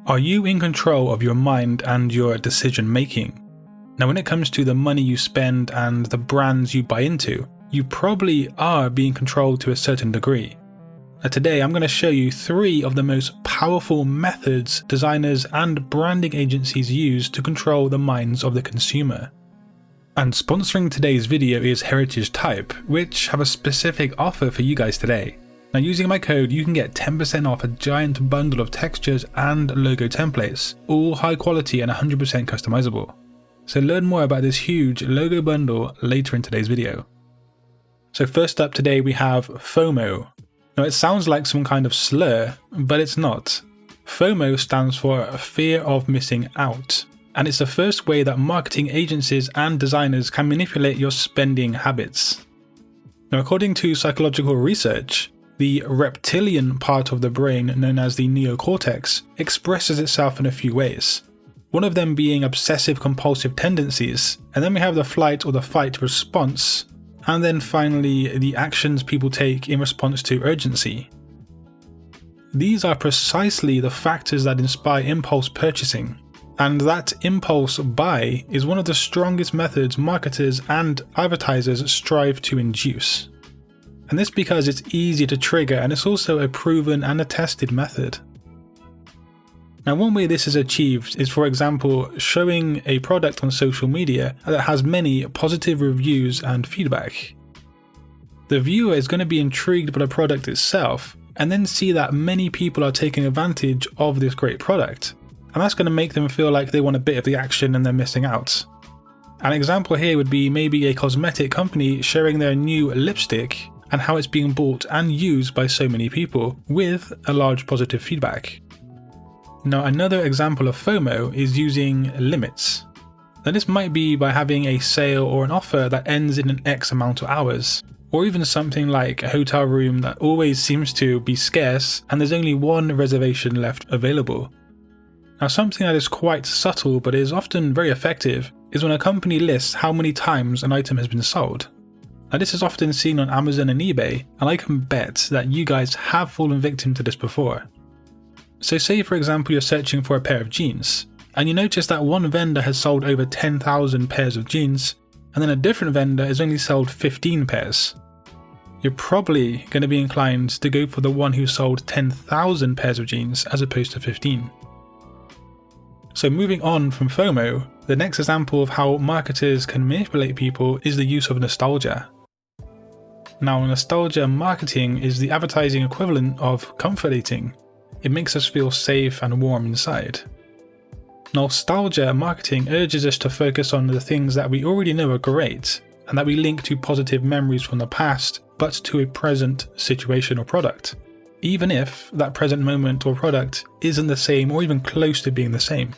Are you in control of your mind and your decision making? Now, when it comes to the money you spend and the brands you buy into, you probably are being controlled to a certain degree. Now, today I'm going to show you 3 of the most powerful methods designers and branding agencies use to control the minds of the consumer. And sponsoring today's video is Heritage Type, which have a specific offer for you guys today. Now, using my code, you can get 10% off a giant bundle of textures and logo templates, all high quality and 100% customizable. So learn more about this huge logo bundle later in today's video. So first up today we have FOMO. Now, it sounds like some kind of slur, but it's not. FOMO stands for fear of missing out, and it's the first way that marketing agencies and designers can manipulate your spending habits. Now, according to psychological research, the reptilian part of the brain, known as the neocortex, expresses itself in a few ways. One of them being obsessive compulsive tendencies, and then we have the flight or the fight response, and then finally the actions people take in response to urgency. These are precisely the factors that inspire impulse purchasing, and that impulse buy is one of the strongest methods marketers and advertisers strive to induce. And this because it's easy to trigger, and it's also a proven and a tested method. Now, one way this is achieved is, for example, showing a product on social media that has many positive reviews and feedback. The viewer is going to be intrigued by the product itself, and then see that many people are taking advantage of this great product. And that's going to make them feel like they want a bit of the action and they're missing out. An example here would be maybe a cosmetic company sharing their new lipstick and how it's being bought and used by so many people with a large positive feedback. Now, another example of FOMO is using limits. Now, this might be by having a sale or an offer that ends in an X amount of hours, or even something like a hotel room that always seems to be scarce and there's only one reservation left available. Now, something that is quite subtle but is often very effective is when a company lists how many times an item has been sold. Now, this is often seen on Amazon and eBay, and I can bet that you guys have fallen victim to this before. So say, for example, you're searching for a pair of jeans, and you notice that one vendor has sold over 10,000 pairs of jeans, and then a different vendor has only sold 15 pairs. You're probably going to be inclined to go for the one who sold 10,000 pairs of jeans as opposed to 15. So moving on from FOMO, the next example of how marketers can manipulate people is the use of nostalgia. Now, nostalgia marketing is the advertising equivalent of comfort eating. It makes us feel safe and warm inside. Nostalgia marketing urges us to focus on the things that we already know are great and that we link to positive memories from the past, but to a present situation or product, even if that present moment or product isn't the same or even close to being the same.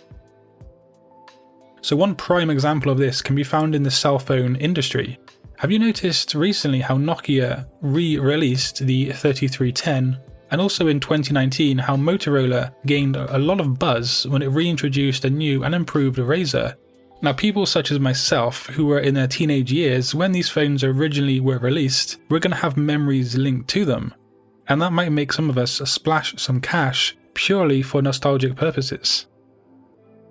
So one prime example of this can be found in the cell phone industry. Have you noticed recently how Nokia re-released the 3310, and also in 2019 how Motorola gained a lot of buzz when it reintroduced a new and improved Razr? Now, people such as myself who were in their teenage years when these phones originally were released, we're going to have memories linked to them, and that might make some of us splash some cash purely for nostalgic purposes.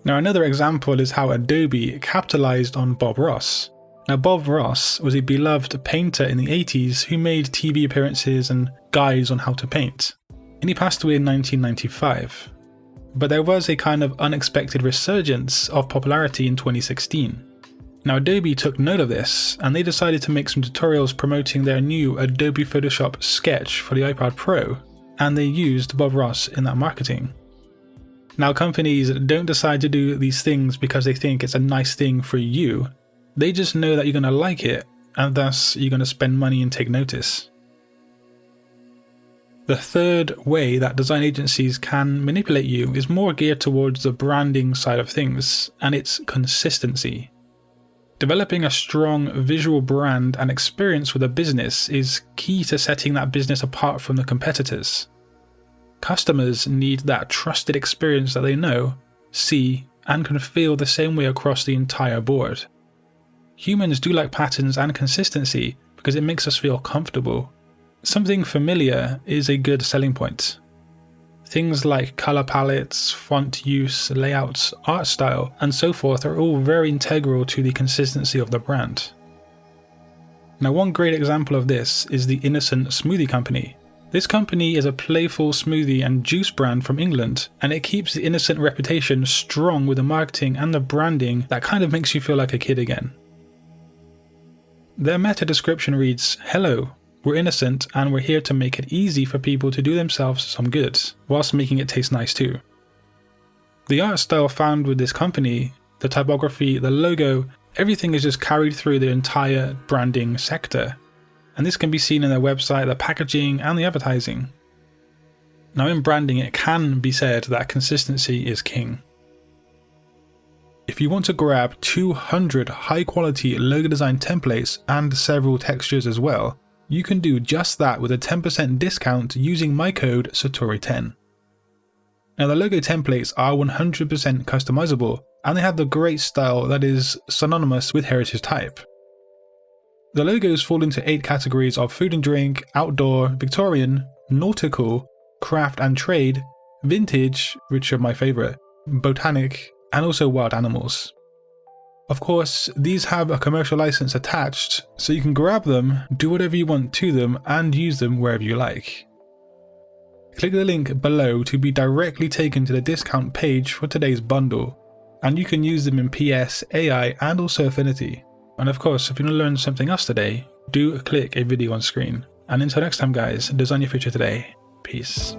Now, another example is how Adobe capitalized on Bob Ross. Now, Bob Ross was a beloved painter in the 80s who made TV appearances and guides on how to paint, and he passed away in 1995. But there was a kind of unexpected resurgence of popularity in 2016. Now, Adobe took note of this, and they decided to make some tutorials promoting their new Adobe Photoshop Sketch for the iPad Pro, and they used Bob Ross in that marketing. Now, companies don't decide to do these things because they think it's a nice thing for you. They just know that you're going to like it, and thus you're going to spend money and take notice. The third way that design agencies can manipulate you is more geared towards the branding side of things, and it's consistency. Developing a strong visual brand and experience with a business is key to setting that business apart from the competitors. Customers need that trusted experience that they know, see, and can feel the same way across the entire board. Humans do like patterns and consistency because it makes us feel comfortable. Something familiar is a good selling point. Things like color palettes, font use, layouts, art style, and so forth are all very integral to the consistency of the brand. Now, one great example of this is the Innocent Smoothie Company. This company is a playful smoothie and juice brand from England, and it keeps the Innocent reputation strong with the marketing and the branding that kind of makes you feel like a kid again. Their meta description reads, "Hello, we're Innocent and we're here to make it easy for people to do themselves some good, whilst making it taste nice too." The art style found with this company, the typography, the logo, everything is just carried through the entire branding sector. And this can be seen in their website, the packaging, and the advertising. Now, in branding, it can be said that consistency is king. If you want to grab 200 high-quality logo design templates and several textures as well, you can do just that with a 10% discount using my code Satori10. Now, the logo templates are 100% customizable, and they have the great style that is synonymous with heritage type. The logos fall into 8 categories of food and drink, outdoor, Victorian, nautical, craft and trade, vintage, which are my favourite, botanic, and also wild animals. Of course, these have a commercial license attached, so you can grab them, do whatever you want to them, and use them wherever you like. Click the link below to be directly taken to the discount page for today's bundle, and you can use them in PS, AI, and also Affinity. And of course, if you want to learn something else today, do click a video on screen. And until next time guys, design your future today. Peace.